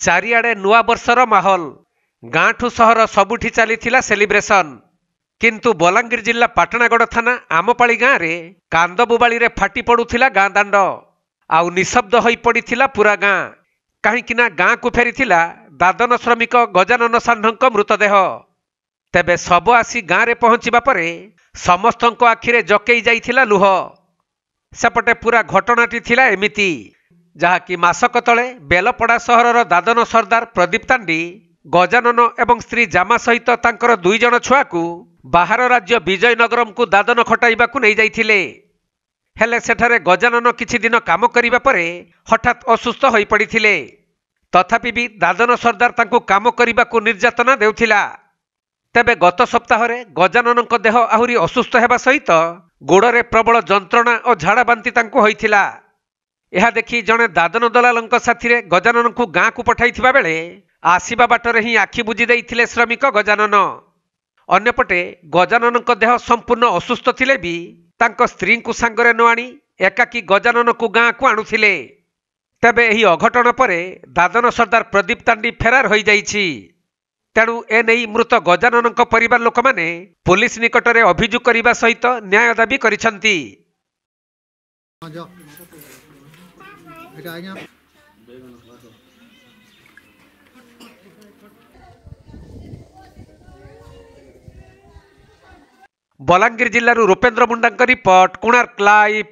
चारिआडे नुआ वर्षर माहौल गाँठू सहर सबुठी चलीथिला सेलिब्रेशन। किंतु बलांगीर जिला पाटणागड़ थाना आमपाली गाँव में कांदबुबाड़ी रे फाटी पड़ुथिला गाँ दांड आउ निशब्द होई पड़िथिला पूरा गाँ। कहीं गाँ को फेरीथिला दादन श्रमिक गजानन षाण्ढଙ୍କ मृतदेह। तेबे शव आसी गाँ रे पहुंचीबा परे समस्तଙ୍କ आखिरे जकेई जाइथिला लुह। सेपटे पूरा घटनाटी थिला एमिति जहाँकि मासक तले बेलपड़ा सहरर दादन सरदार प्रदीप तांडी गजानन एवं स्त्री जामा सहित तांकर 2 जण छुआ को बाहर राज्य विजयनगरम को दादन खटाइबाकू नहीं जाइथिले। हेले सेठारे गजानन किछि दिन काम करिबा परे हठात असुस्थ होई पड़िथिले। तथापि भी दादन सरदार तांको काम करिबाकू निर्यातना देउथिला। तेबे गत सप्ताहरे गजाननଙ୍କ देह आहुरी असुस्थ हेबा सहित गोड़रे प्रबल जंत्रणा और झाड़ा बांति तांको होइथिला। यह देखि जड़े दादन दलालଙ୍କ साथी गजानन को गाँ को पठाइथिबा बेले आसीबा बाटरे ही आखि बुझी देइथिले श्रमिक गजानन। अन्यपटे गजाननଙ୍କ देह संपूर्ण असुस्थ थिले भी तांको स्त्री को सांगरे न आनी एकाकी गजानन को गाँ को आणुथिले। तेबे एही अघटन परे दादन सरदार प्रदीप तांडी फेरार होई जाइछि। तेणु एने मृत गजानन परिवार लोक माने पुलिस निकटरे अभियोग करने सहित न्याय दाबी करिसेंती। बलांगीर जिल्लारू रूपेन्द्र मुंडा रिपोर्ट, कोणार्क लाइव।